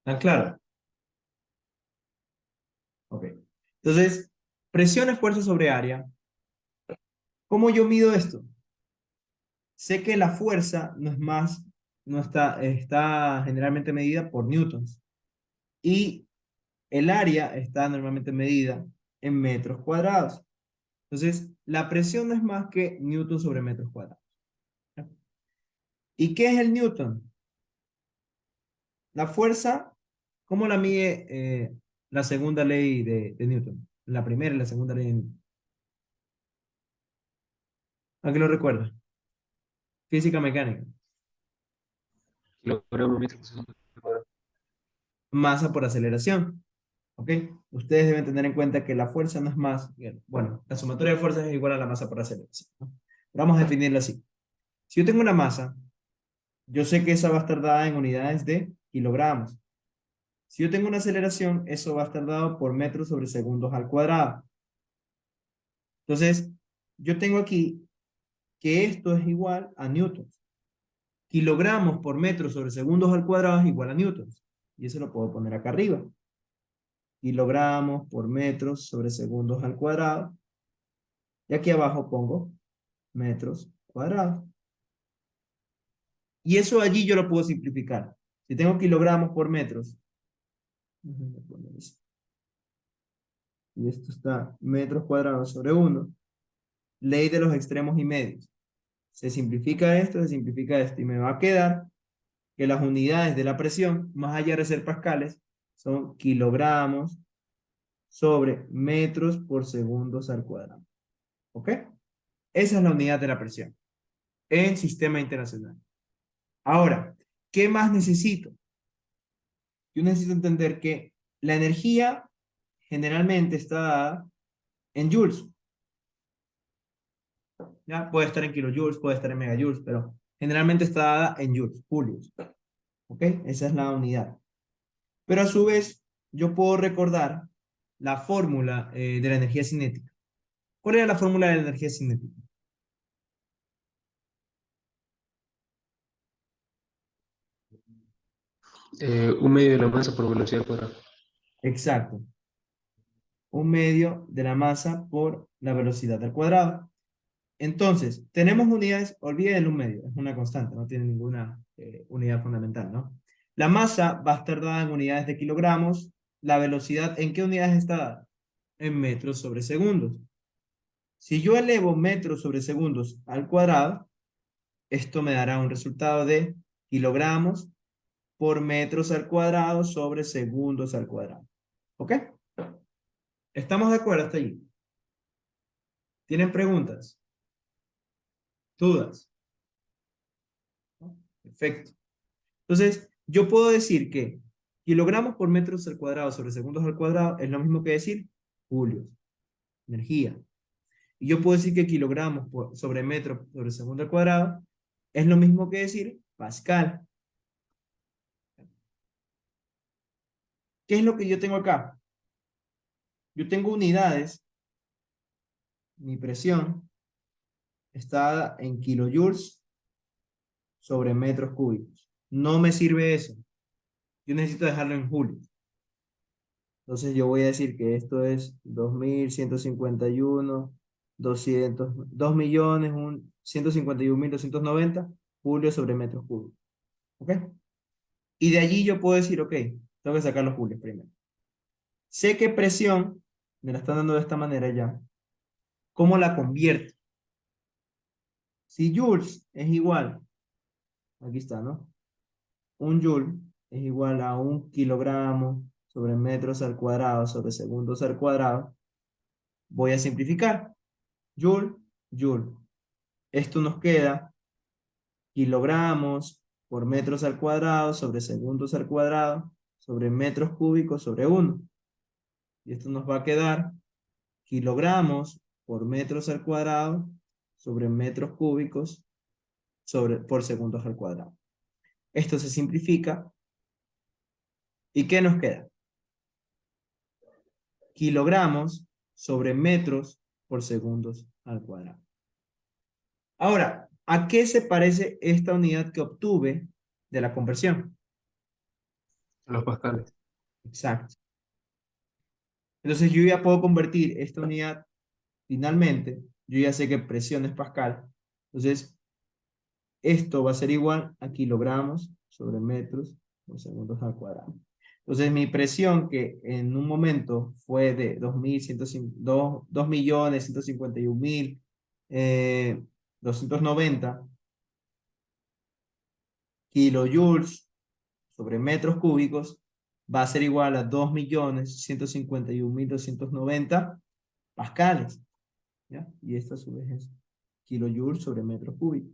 ¿Tan claro? Ok. Entonces, presión es fuerza sobre área. ¿Cómo yo mido esto? Sé que la fuerza no es más, no está, está generalmente medida por newtons. Y el área está normalmente medida en metros cuadrados. Entonces, la presión no es más que newton sobre metros cuadrados. ¿Y qué es el newton? La fuerza, ¿cómo la mide la segunda ley de Newton? La primera y la segunda ley de Newton. ¿A qué lo recuerda? Física mecánica. Kilogramos metros por segundo cuadrado. Masa por aceleración. ¿Ok? Ustedes deben tener en cuenta que la fuerza no es más, bueno, la sumatoria de fuerzas es igual a la masa por aceleración, ¿no? Vamos a definirlo así. Si yo tengo una masa, yo sé que esa va a estar dada en unidades de kilogramos. Si yo tengo una aceleración, eso va a estar dado por metros sobre segundos al cuadrado. Entonces, yo tengo aquí que esto es igual a newtons. Kilogramos por metro sobre segundos al cuadrado es igual a newtons. Y eso lo puedo poner acá arriba. Kilogramos por metros sobre segundos al cuadrado. Y aquí abajo pongo metros cuadrados. Y eso allí yo lo puedo simplificar. Si tengo kilogramos por metros, y esto está metros cuadrados sobre 1, ley de los extremos y medios. Se simplifica esto, y me va a quedar que las unidades de la presión, más allá de ser pascales, son kilogramos sobre metros por segundos al cuadrado. ¿Ok? Esa es la unidad de la presión en sistema internacional. Ahora, ¿qué más necesito? Yo necesito entender que la energía generalmente está dada en joules. ¿Ya? Puede estar en kilojoules, puede estar en megajoules, pero generalmente está dada en joules, julios. ¿Ok? Esa es la unidad. Pero a su vez, yo puedo recordar la fórmula de la energía cinética. ¿Cuál era la fórmula de la energía cinética? Un medio de la masa por velocidad cuadrada. Exacto. Un medio de la masa por la velocidad al cuadrado. Entonces, tenemos unidades, olviden un medio, es una constante, no tiene ninguna unidad fundamental, ¿no? La masa va a estar dada en unidades de kilogramos, la velocidad, ¿en qué unidades está dada? En metros sobre segundos. Si yo elevo metros sobre segundos al cuadrado, esto me dará un resultado de kilogramos por metros al cuadrado sobre segundos al cuadrado. ¿Ok? ¿Estamos de acuerdo hasta allí? ¿Tienen preguntas? ¿Dudas? ¿No? Perfecto. Entonces, yo puedo decir que kilogramos por metros al cuadrado sobre segundos al cuadrado es lo mismo que decir julios, energía. Y yo puedo decir que kilogramos sobre metro sobre segundo al cuadrado es lo mismo que decir pascal. ¿Qué es lo que yo tengo acá? Yo tengo unidades, mi presión está en kilojoules sobre metros cúbicos. No me sirve eso. Yo necesito dejarlo en julios. Entonces yo voy a decir que esto es 2151, 200, 2.151.290 julios sobre metros cúbicos. ¿Ok? Y de allí yo puedo decir, ok, tengo que sacar los julios primero. Sé que presión, me la están dando de esta manera ya. ¿Cómo la convierto? Si joules es igual, aquí está, ¿no? Un joule es igual a un kilogramo sobre metros al cuadrado sobre segundos al cuadrado. Voy a simplificar. Joule, joule. Esto nos queda kilogramos por metros al cuadrado sobre segundos al cuadrado sobre metros cúbicos sobre 1. Y esto nos va a quedar kilogramos por metros al cuadrado sobre metros cúbicos por segundos al cuadrado. Esto se simplifica. ¿Y qué nos queda? Kilogramos sobre metros por segundos al cuadrado. Ahora, ¿a qué se parece esta unidad que obtuve de la conversión? Los pascales. Exacto. Entonces yo ya puedo convertir esta unidad, finalmente, yo ya sé que presión es pascal. Entonces, esto va a ser igual a kilogramos sobre metros por segundos al cuadrado. Entonces, mi presión, que en un momento fue de 2.151.290 kilojoules sobre metros cúbicos, va a ser igual a 2.151.290 pascales. ¿Ya? Y esta a su vez es kilojoules sobre metros cúbicos.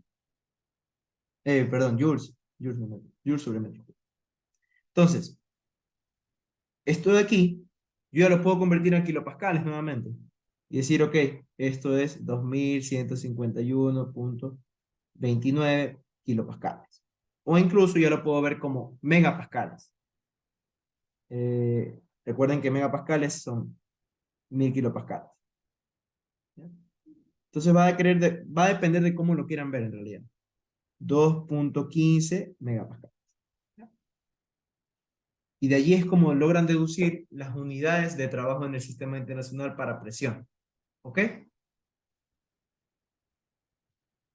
Perdón, joules. Joules, no metros. Joules sobre metros cúbicos. Entonces, esto de aquí, yo ya lo puedo convertir en kilopascales nuevamente. Y decir, ok, esto es 2.151.29 kilopascales. O incluso ya lo puedo ver como megapascales. Recuerden que megapascales son 1.000 kilopascales. ¿Ya? Entonces va a depender de cómo lo quieran ver en realidad. 2.15 megapascales. ¿Ya? Y de allí es como logran deducir las unidades de trabajo en el sistema internacional para presión. ¿Ok?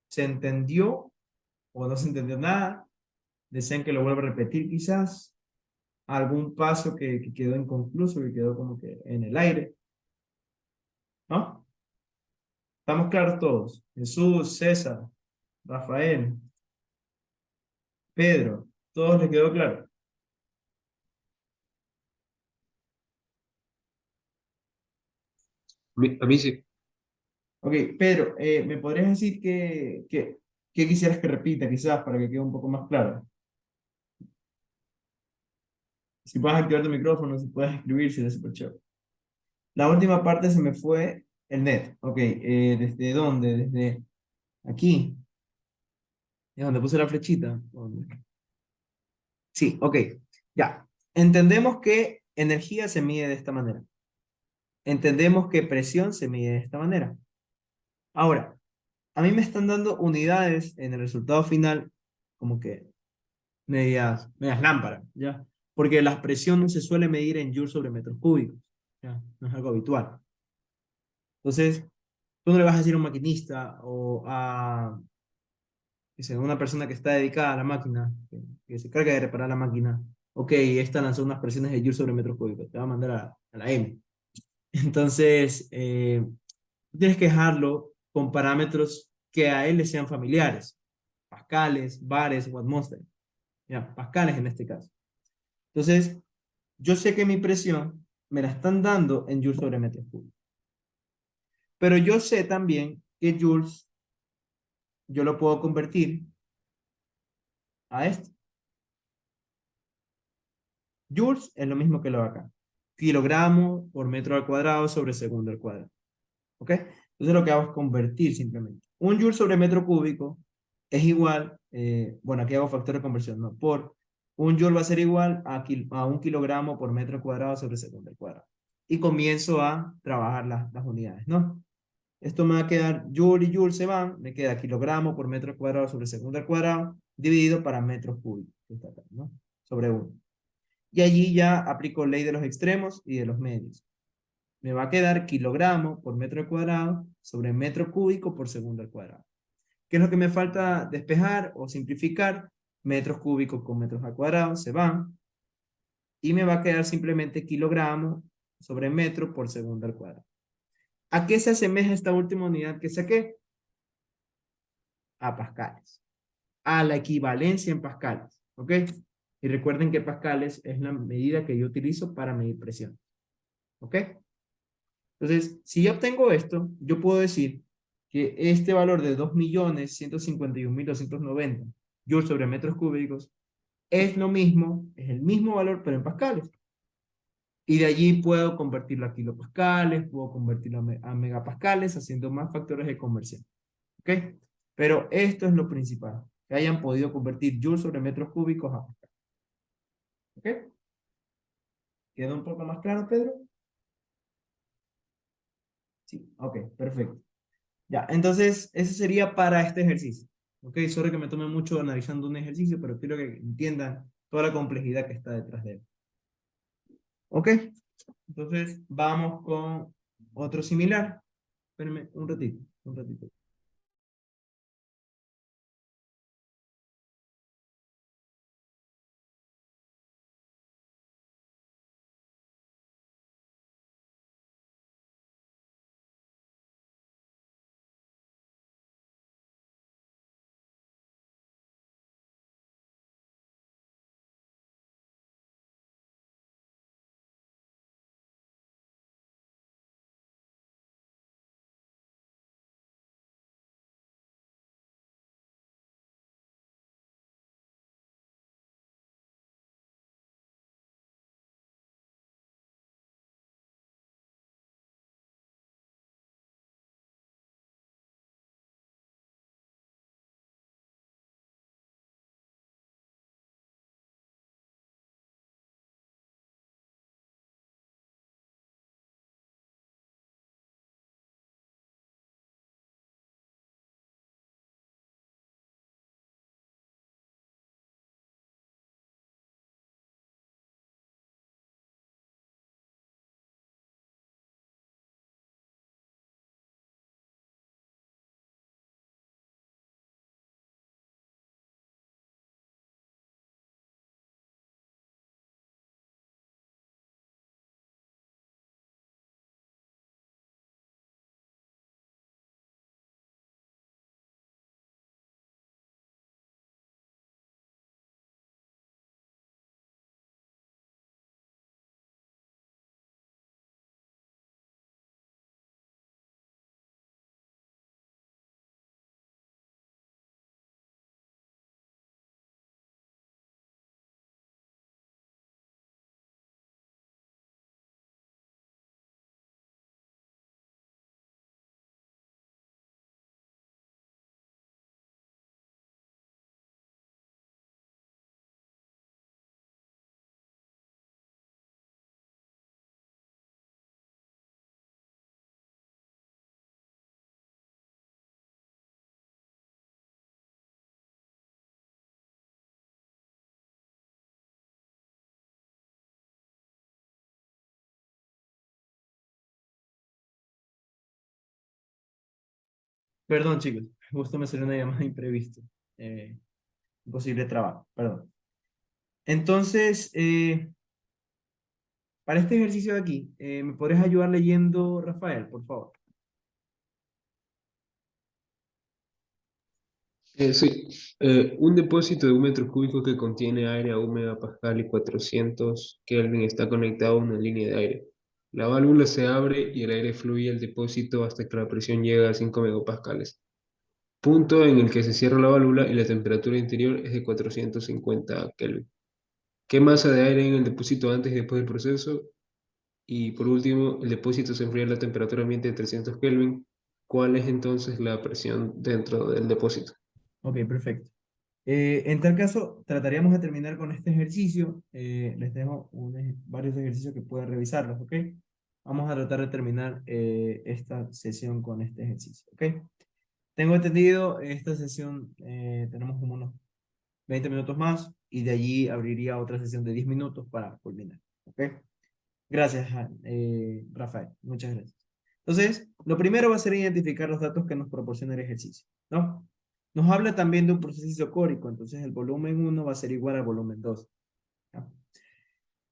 ¿Se entendió o no se entendió nada? ¿Desean que lo vuelva a repetir quizás? ¿Algún paso que quedó inconcluso, que quedó como que en el aire? ¿No? ¿Estamos claros todos? Jesús, César, Rafael, Pedro, ¿todos les quedó claro? A mí sí. Ok, Pedro, ¿me podrías decir qué quisieras que repita quizás para que quede un poco más claro? Si puedes activar tu micrófono, si puedes escribir, sería súper chévere. La última parte se me fue el net. Ok, ¿desde dónde? Desde aquí. Es donde puse la flechita. ¿Dónde? Sí, ok. Ya. Entendemos que energía se mide de esta manera. Entendemos que presión se mide de esta manera. Ahora, a mí me están dando unidades en el resultado final como que medias lámparas, ¿ya? Porque la presión no se suele medir en joules sobre metros cúbicos, ¿ya? No es algo habitual. Entonces, tú no le vas a decir a un maquinista o a dice, una persona que está dedicada a la máquina, que se carga de reparar la máquina, ok, esta lanzó unas presiones de joules sobre metros cúbicos, te va a mandar a la M. Entonces, tienes que dejarlo con parámetros que a él le sean familiares, pascales, bares o atmósferas, ya, pascales en este caso. Entonces, yo sé que mi presión me la están dando en joules sobre metros cúbicos, pero yo sé también que joules yo lo puedo convertir a esto. Joules es lo mismo que lo de acá. Kilogramo por metro al cuadrado sobre segundo al cuadrado. ¿Ok? Entonces lo que hago es convertir simplemente. Un joule sobre metro cúbico es igual, bueno, aquí hago factor de conversión, ¿no? Por un joule va a ser igual a un kilogramo por metro cuadrado sobre segundo al cuadrado. Y comienzo a trabajar las unidades, ¿no? Esto me va a quedar, joule y joule se van, me queda kilogramo por metro cuadrado sobre segundo al cuadrado, dividido para metros cúbicos, que está acá, ¿no? Sobre 1. Y allí ya aplico ley de los extremos y de los medios. Me va a quedar kilogramo por metro cuadrado sobre metro cúbico por segundo al cuadrado. ¿Qué es lo que me falta despejar o simplificar? Metros cúbicos con metros al cuadrado se van y me va a quedar simplemente kilogramo sobre metro por segundo al cuadrado. ¿A qué se asemeja esta última unidad que saqué? A pascales. A la equivalencia en pascales. ¿Ok? Y recuerden que pascales es la medida que yo utilizo para medir presión. ¿Ok? Entonces, si yo obtengo esto, yo puedo decir que este valor de 2.151.290 joules sobre metros cúbicos es lo mismo, es el mismo valor, pero en pascales. Y de allí puedo convertirlo a kilopascales, puedo convertirlo a megapascales, haciendo más factores de conversión. ¿Ok? Pero esto es lo principal, que hayan podido convertir joules sobre metros cúbicos a pascales. ¿Ok? ¿Queda un poco más claro, Pedro? Sí, ok, perfecto. Ya, entonces, eso sería para este ejercicio. Ok, sorry que me tome mucho analizando un ejercicio, pero quiero que entiendan toda la complejidad que está detrás de él. ¿Ok? Entonces, vamos con otro similar. Espérenme un ratito, un ratito. Perdón, chicos, justo me salió una llamada imprevista. Eh, Imposible trabajo, perdón. Entonces, para este ejercicio de aquí, ¿me podrías ayudar leyendo, Rafael, por favor? Sí, un depósito de 1 metro cúbico que contiene aire a 1 megapascal y 400 Kelvin está conectado a una línea de aire. La válvula se abre y el aire fluye al depósito hasta que la presión llega a 5 megapascales. Punto en el que se cierra la válvula y la temperatura interior es de 450 Kelvin. ¿Qué masa de aire hay en el depósito antes y después del proceso? Y por último, el depósito se enfría a la temperatura ambiente de 300 Kelvin. ¿Cuál es entonces la presión dentro del depósito? Ok, perfecto. En tal caso, trataríamos de terminar con este ejercicio. Les dejo varios ejercicios que pueden revisarlos, ¿ok? Vamos a tratar de terminar esta sesión con este ejercicio, ¿ok? Tengo entendido, esta sesión tenemos como unos 20 minutos más y de allí abriría otra sesión de 10 minutos para culminar, ¿ok? Gracias, Rafael. Muchas gracias. Entonces, lo primero va a ser identificar los datos que nos proporciona el ejercicio, ¿no? Nos habla también de un proceso isocórico, entonces el volumen 1 va a ser igual al volumen 2. ¿Ya?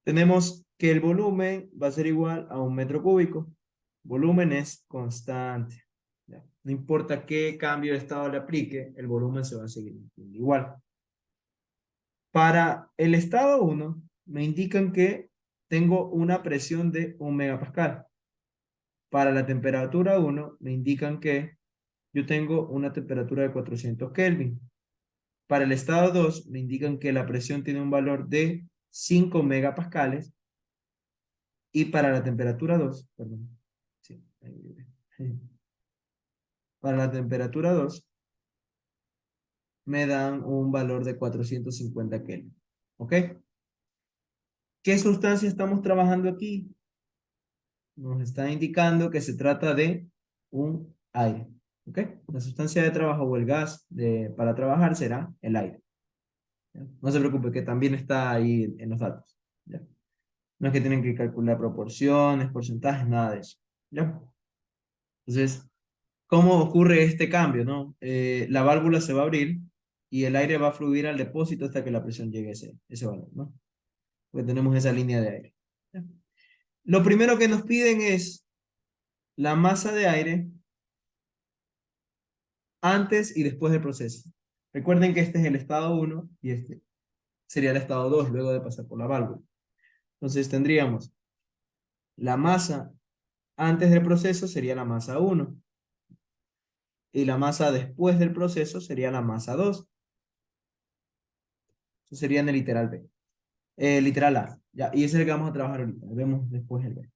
Tenemos que el volumen va a ser igual a 1 metro cúbico. Volumen es constante. ¿Ya? No importa qué cambio de estado le aplique, el volumen se va a seguir manteniendo igual. Para el estado 1, me indican que tengo una presión de 1 megapascal. Para la temperatura 1, me indican que yo tengo una temperatura de 400 Kelvin. Para el estado 2, me indican que la presión tiene un valor de 5 megapascales. Y para la temperatura 2, perdón. Sí, para la temperatura 2, me dan un valor de 450 Kelvin. ¿Ok? ¿Qué sustancia estamos trabajando aquí? Nos está indicando que se trata de un aire. ¿Ok? La sustancia de trabajo o el gas para trabajar será el aire. ¿ya? No se preocupe, que también está ahí en los datos. ¿Ya? No es que tienen que calcular proporciones, porcentajes, nada de eso. ¿Ya? Entonces, ¿cómo ocurre este cambio, no? La válvula se va a abrir y el aire va a fluir al depósito hasta que la presión llegue a ese valor, ¿no? Porque tenemos esa línea de aire. ¿Ya? Lo primero que nos piden es la masa de aire antes y después del proceso. Recuerden que este es el estado 1 y este sería el estado 2 luego de pasar por la válvula. Entonces tendríamos la masa antes del proceso sería la masa 1 y la masa después del proceso sería la masa 2. Eso sería en el literal B. Literal A. Ya, y ese es el que vamos a trabajar ahorita. Vemos después el B.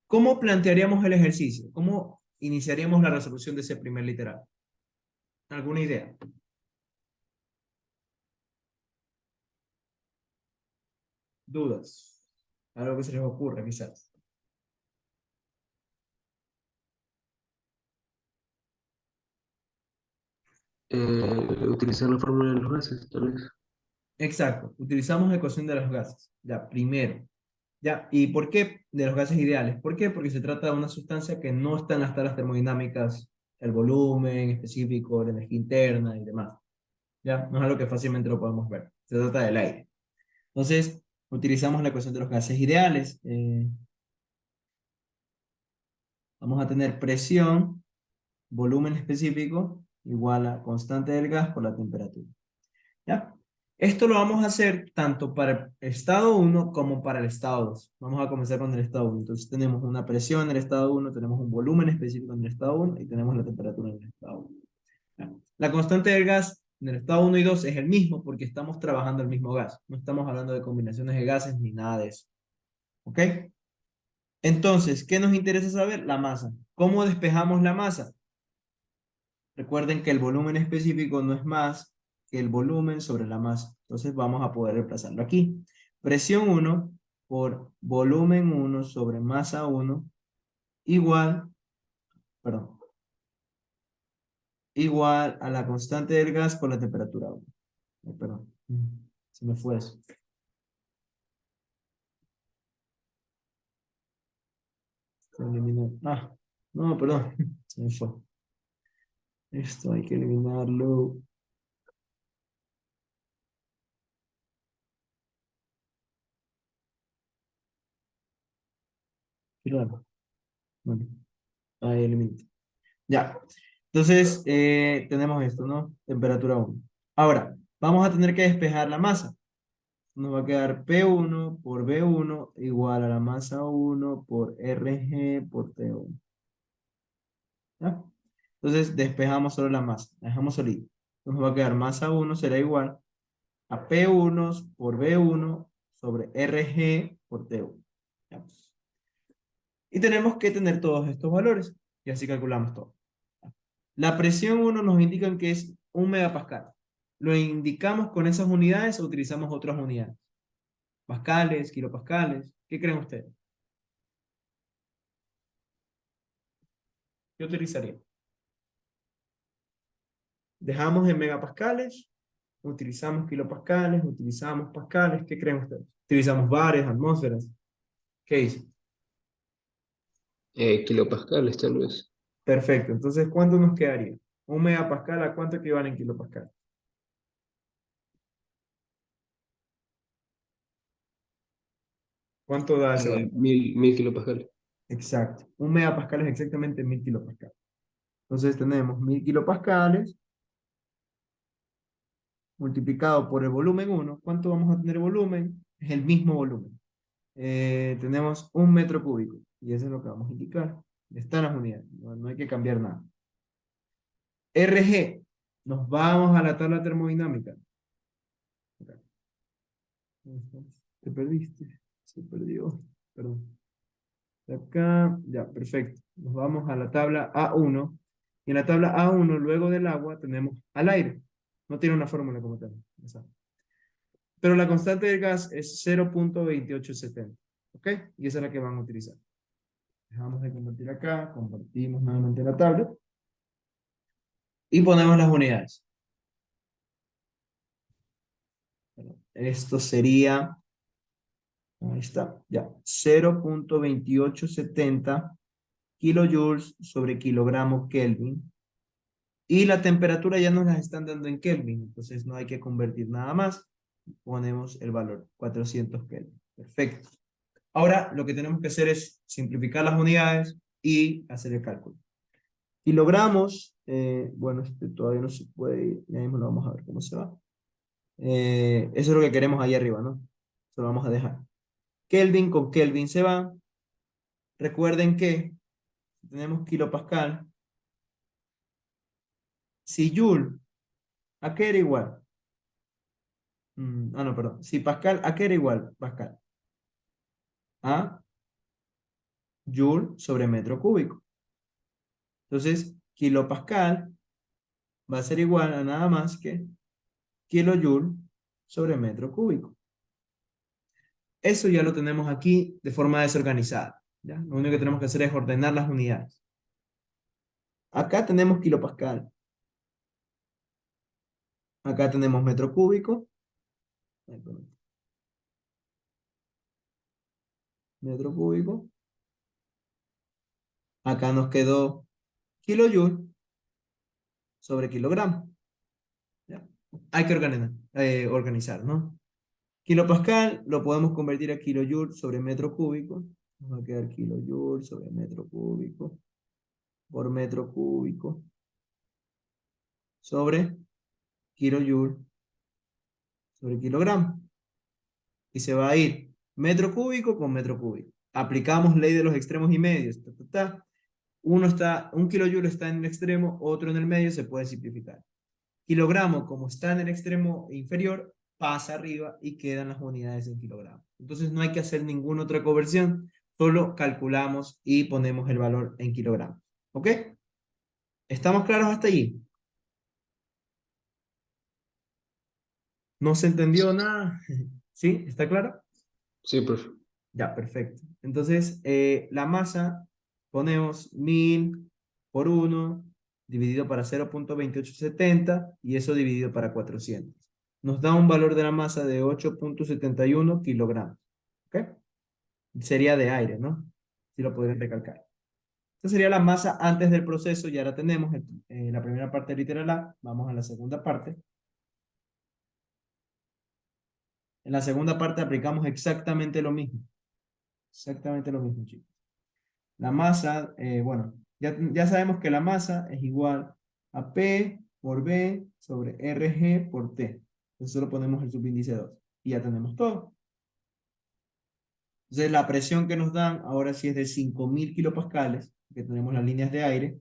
¿Cómo plantearíamos el ejercicio? ¿Cómo iniciaríamos la resolución de ese primer literal? ¿Alguna idea? ¿Dudas? Algo que se les ocurra, quizás. Utilizar la fórmula de los gases, tal vez. Exacto. Utilizamos la ecuación de los gases. Ya, primero. Ya, ¿y por qué de los gases ideales? ¿Por qué? Porque se trata de una sustancia que no está en las tablas termodinámicas, el volumen específico, la energía interna y demás. Ya, no es algo que fácilmente lo podemos ver. Se trata del aire. Entonces, utilizamos la ecuación de los gases ideales. Vamos a tener presión, volumen específico, igual a constante del gas por la temperatura. ¿Ya? Esto lo vamos a hacer tanto para el estado 1 como para el estado 2. Vamos a comenzar con el estado 1. Entonces tenemos una presión en el estado 1, tenemos un volumen específico en el estado 1 y tenemos la temperatura en el estado 1. ¿Ya? La constante del gas en el estado 1 y 2 es el mismo porque estamos trabajando el mismo gas. No estamos hablando de combinaciones de gases ni nada de eso. ¿Ok? Entonces, ¿qué nos interesa saber? La masa. ¿Cómo despejamos la masa? Recuerden que el volumen específico no es más que el volumen sobre la masa. Entonces vamos a poder reemplazarlo aquí. Presión 1 por volumen 1 sobre masa 1 igual, perdón, igual a la constante del gas por la temperatura 1. Perdón, se me fue eso. No, perdón, se me fue. Esto hay que eliminarlo. Claro. Bueno, ahí elimino. Ya. Entonces, tenemos esto, ¿no? Temperatura 1. Ahora, vamos a tener que despejar la masa. Nos va a quedar P1 por B1 igual a la masa 1 por RG por T1. ¿Ya? Entonces, despejamos solo la masa. La dejamos solita. Nos va a quedar masa 1 será igual a P1 por B1 sobre RG por T1. ¿Ya? Y tenemos que tener todos estos valores. Y así calculamos todo. La presión 1 nos indican que es 1 megapascal. ¿Lo indicamos con esas unidades o utilizamos otras unidades? Pascales, kilopascales. ¿Qué creen ustedes? ¿Qué utilizaría? Dejamos en megapascales, utilizamos kilopascales, utilizamos pascales. ¿Qué creen ustedes? Utilizamos bares, atmósferas. ¿Qué dice? Kilopascales, tal vez. Perfecto. Entonces, ¿cuánto nos quedaría? 1 megapascal, ¿a cuánto equivale en kilopascal? ¿Cuánto da ese valor? 1000 kilopascales. Exacto. 1 megapascal es exactamente 1000 kilopascales. Entonces tenemos 1000 kilopascales multiplicado por el volumen 1. ¿Cuánto vamos a tener volumen? Es el mismo volumen. Tenemos 1 metro cúbico. Y eso es lo que vamos a indicar. Están las unidades. No hay que cambiar nada. RG. Nos vamos a la tabla termodinámica. Acá. Te perdiste. Se perdió. Perdón. Acá. Ya, perfecto. Nos vamos a la tabla A1. Y en la tabla A1, luego del agua, tenemos al aire. No tiene una fórmula como tal. Pero la constante del gas es 0.2870. ¿Ok? Y esa es la que van a utilizar. Dejamos de convertir acá, compartimos nuevamente la tabla y ponemos las unidades. Esto sería, ahí está, ya, 0.2870 kilojoules sobre kilogramo Kelvin. Y la temperatura ya nos la están dando en Kelvin, entonces no hay que convertir nada más. Ponemos el valor, 400 Kelvin. Perfecto. Ahora lo que tenemos que hacer es simplificar las unidades y hacer el cálculo. Kilogramos, bueno, este todavía no se puede, ya mismo lo vamos a ver cómo se va. Eso es lo que queremos ahí arriba, ¿no? Eso lo vamos a dejar. Kelvin con Kelvin se va. Recuerden que tenemos kilopascal. Si Joule, ¿a qué era igual? No, perdón. Si Pascal, ¿a qué era igual Pascal? A Joule sobre metro cúbico. Entonces, kilopascal va a ser igual a nada más que kilojoule sobre metro cúbico. Eso ya lo tenemos aquí de forma desorganizada. ¿Ya? Lo único que tenemos que hacer es ordenar las unidades. Acá tenemos kilopascal. Acá tenemos metro cúbico. Metro cúbico. Acá nos quedó kilojoule sobre kilogramo. ¿Ya? Hay que organizar, ¿no? Kilopascal lo podemos convertir a kilojoule sobre metro cúbico. Nos va a quedar kilojoule sobre metro cúbico por metro cúbico sobre kilojoule sobre kilogramo. Y se va a ir metro cúbico con metro cúbico. Aplicamos ley de los extremos y medios. Un kilojoule está en el extremo, otro en el medio, se puede simplificar. Kilogramo, como está en el extremo inferior, pasa arriba y quedan las unidades en kilogramo. Entonces no hay que hacer ninguna otra conversión, solo calculamos y ponemos el valor en kilogramos. ¿Ok? ¿Estamos claros hasta allí? ¿No se entendió nada? ¿Sí? ¿Está claro? Sí, profe. Ya, perfecto. Entonces, la masa, ponemos 1000 por 1 dividido para 0.2870 y eso dividido para 400. Nos da un valor de la masa de 8.71 kilogramos. ¿Ok? Sería de aire, ¿no? Si lo podrían recalcar. Esta sería la masa antes del proceso, ya la tenemos en la primera parte literal A. Vamos a la segunda parte. En la segunda parte aplicamos exactamente lo mismo. Exactamente lo mismo, chicos. La masa, bueno, ya sabemos que la masa es igual a P por B sobre RG por T. Entonces solo ponemos el subíndice 2 y ya tenemos todo. Entonces la presión que nos dan ahora sí es de 5000 kilopascales, que tenemos las líneas de aire.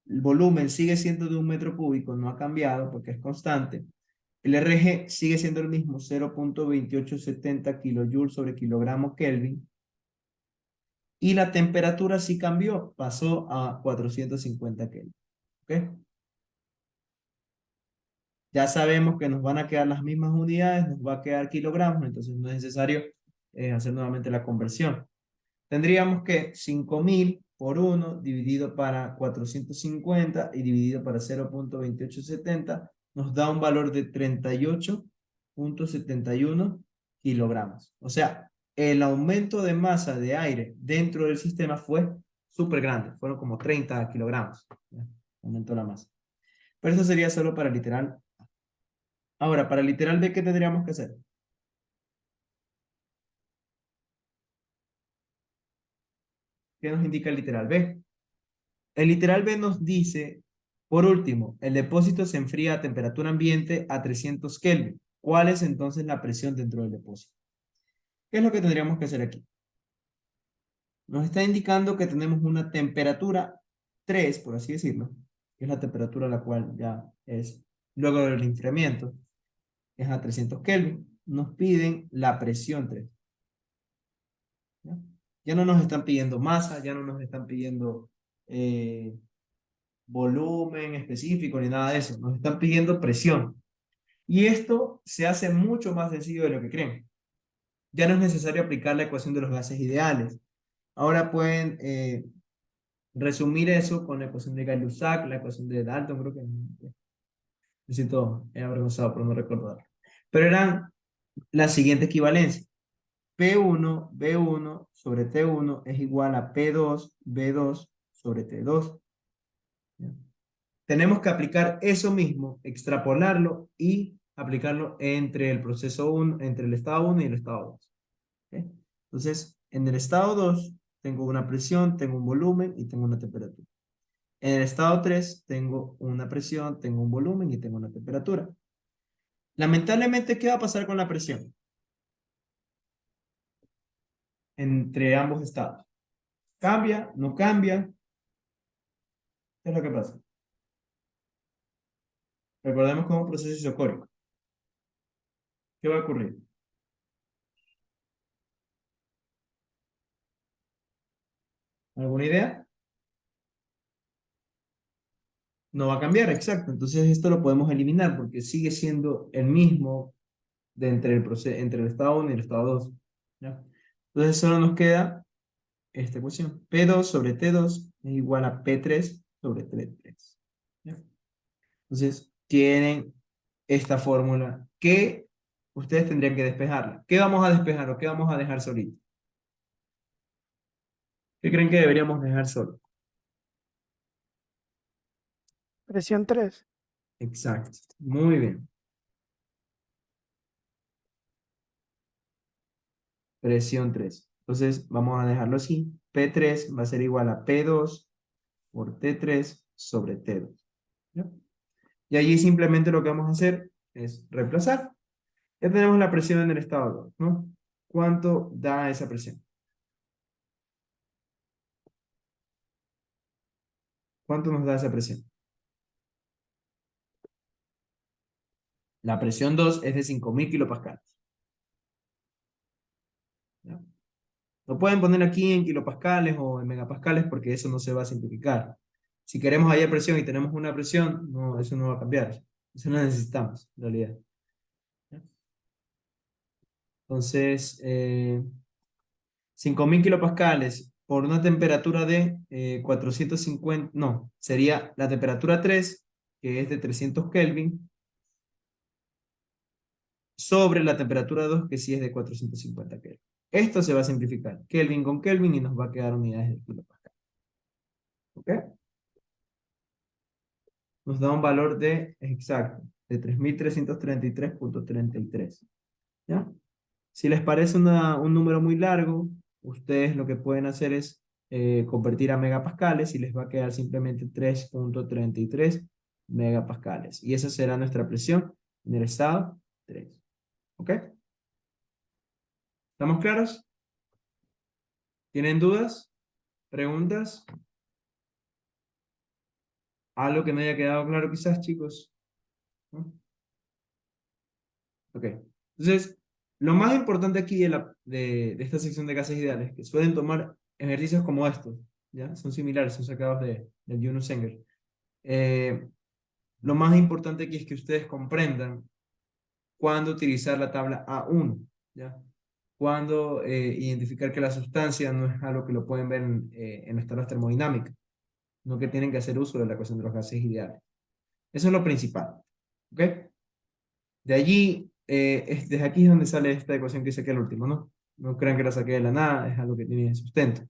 El volumen sigue siendo de 1 metro cúbico, no ha cambiado porque es constante. El RG sigue siendo el mismo, 0.2870 kilojoules sobre kilogramo Kelvin. Y la temperatura sí cambió, pasó a 450 Kelvin. ¿Ok? Ya sabemos que nos van a quedar las mismas unidades, nos va a quedar kilogramos, entonces no es necesario hacer nuevamente la conversión. Tendríamos que 5000 por 1 dividido para 450 y dividido para 0.2870 nos da un valor de 38.71 kilogramos. O sea, el aumento de masa de aire dentro del sistema fue súper grande, fueron como 30 kilogramos. ¿Ya? Aumentó la masa. Pero eso sería solo para literal. Ahora, para literal B, ¿qué tendríamos que hacer? ¿Qué nos indica el literal B? El literal B nos dice, por último, el depósito se enfría a temperatura ambiente a 300 Kelvin. ¿Cuál es entonces la presión dentro del depósito? ¿Qué es lo que tendríamos que hacer aquí? Nos está indicando que tenemos una temperatura 3, por así decirlo, que es la temperatura a la cual ya es luego del enfriamiento, es a 300 Kelvin. Nos piden la presión 3. ¿Ya? Ya no nos están pidiendo masa, ya no nos están pidiendo volumen específico ni nada de eso. Nos están pidiendo presión. Y esto se hace mucho más sencillo de lo que creen. Ya no es necesario aplicar la ecuación de los gases ideales. Ahora pueden resumir eso con la ecuación de Gay-Lussac, la ecuación de Dalton, creo que me siento avergonzado por no recordar. Pero eran la siguiente equivalencia. P1, B1 sobre T1 es igual a P2, B2 sobre T2. ¿Ya? Tenemos que aplicar eso mismo, extrapolarlo y aplicarlo entre el proceso 1, entre el estado 1 y el estado 2. ¿Ok? Entonces, en el estado 2 tengo una presión, tengo un volumen y tengo una temperatura. En el estado 3 tengo una presión, tengo un volumen y tengo una temperatura. Lamentablemente, ¿qué va a pasar con la presión entre ambos estados? ¿Cambia? ¿No cambia? ¿Qué es lo que pasa? Recordemos que es un proceso isocórico. ¿Qué va a ocurrir? ¿Alguna idea? No va a cambiar, exacto. Entonces esto lo podemos eliminar porque sigue siendo el mismo de entre el estado 1 y el estado 2. ¿Ya? Entonces solo nos queda esta ecuación. P2 sobre T2 es igual a P3 sobre T3. ¿Ya? Entonces tienen esta fórmula que ustedes tendrían que despejarla. ¿Qué vamos a despejar o qué vamos a dejar solito? ¿Qué creen que deberíamos dejar solo? Presión 3. Exacto. Muy bien. Presión 3. Entonces vamos a dejarlo así. P3 va a ser igual a P2 por T3 sobre T2. ¿Ya? Y allí simplemente lo que vamos a hacer es reemplazar. Ya tenemos la presión en el estado 2, ¿no? ¿Cuánto da esa presión? ¿Cuánto nos da esa presión? La presión 2 es de 5000 kilopascales. ¿Ya? Lo pueden poner aquí en kilopascales o en megapascales porque eso no se va a simplificar. Si queremos hallar presión y tenemos una presión, no, eso no va a cambiar. Eso no necesitamos, en realidad. ¿Ya? Entonces, 5000 kilopascales por una temperatura de 450, no, sería la temperatura 3, que es de 300 Kelvin, sobre la temperatura 2, que sí es de 450 Kelvin. Esto se va a simplificar, Kelvin con Kelvin, y nos va a quedar unidades de kilopascal. ¿Ok? Nos da un valor de, exacto, de 3333.33. ¿Ya? Si les parece un número muy largo, ustedes lo que pueden hacer es convertir a megapascales y les va a quedar simplemente 3.33 megapascales. Y esa será nuestra presión en el estado 3. ¿Ok? ¿Estamos claros? ¿Tienen dudas? ¿Preguntas? ¿Algo que no haya quedado claro quizás, chicos? ¿No? Ok. Entonces, lo más importante aquí de esta sección de gases ideales, que suelen tomar ejercicios como estos, ¿ya? Son similares, son sacados del Yunus Senger. Lo más importante aquí es que ustedes comprendan cuándo utilizar la tabla A1, ¿ya? Cuándo identificar que la sustancia no es algo que lo pueden ver en las tablas termodinámicas, no que tienen que hacer uso de la ecuación de los gases ideales. Eso es lo principal, ¿ok? De allí, desde aquí es donde sale esta ecuación que saqué al último, ¿no? No crean que la saqué de la nada, es algo que tiene sustento.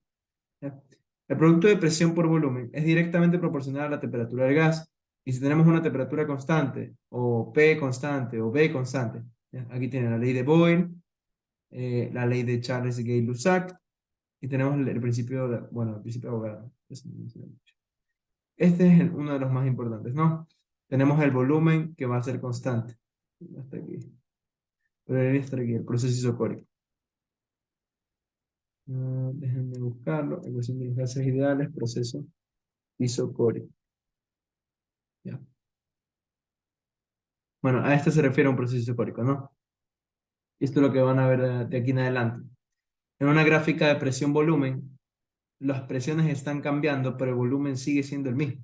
¿Ya? El producto de presión por volumen es directamente proporcional a la temperatura del gas. Y si tenemos una temperatura constante, o P constante, o B constante, ¿ya? Aquí tienen la ley de Boyle, la ley de Charles Gay-Lussac, y tenemos el principio de, bueno, el principio de Avogadro. Este es uno de los más importantes, ¿no? Tenemos el volumen que va a ser constante. Hasta aquí. Debería estar aquí, el proceso isocórico. Déjenme buscarlo. Ecuación de los gases ideales, proceso isocórico. Ya. Bueno, a esto se refiere a un proceso isocórico, ¿no? Esto es lo que van a ver de aquí en adelante. En una gráfica de presión-volumen, las presiones están cambiando, pero el volumen sigue siendo el mismo.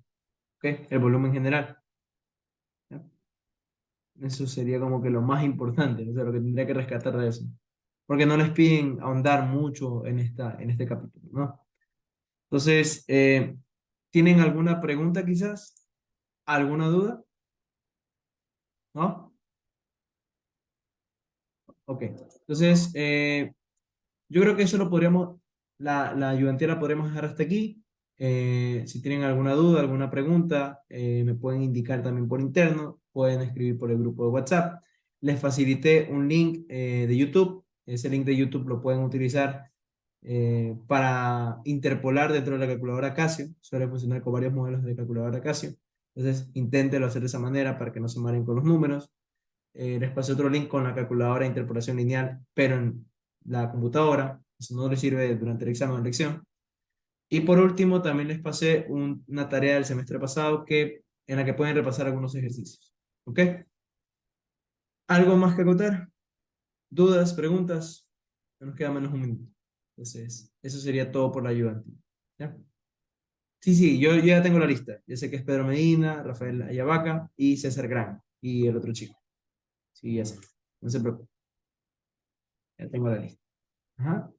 ¿Ok? El volumen general. ¿Ya? Eso sería como que lo más importante, o sea, lo que tendría que rescatar de eso. Porque no les piden ahondar mucho en este capítulo, ¿no? Entonces, ¿tienen alguna pregunta quizás? ¿Alguna duda? ¿No? Ok, entonces, yo creo que eso lo podríamos, la ayudantía la podremos dejar hasta aquí. Si tienen alguna duda, alguna pregunta, me pueden indicar también por interno, pueden escribir por el grupo de WhatsApp. Les facilité un link de YouTube. Ese link de YouTube lo pueden utilizar para interpolar dentro de la calculadora Casio. Suele funcionar con varios modelos de calculadora Casio. Entonces, inténtelo hacer de esa manera para que no se maren con los números. Les pasé otro link con la calculadora de interpolación lineal, pero en la computadora. Eso no les sirve durante el examen o lección. Y por último, también les pasé una tarea del semestre pasado en la que pueden repasar algunos ejercicios. ¿Ok? ¿Algo más que acotar? ¿Dudas? ¿Preguntas? Nos queda menos un minuto. Entonces, eso sería todo por la ayudante. ¿Ya? Sí, sí, yo ya tengo la lista. Ya sé que es Pedro Medina, Rafael Ayavaca y César Gran. Y el otro chico. Sí, ya sé. No se preocupe. Ya tengo la lista. Ajá.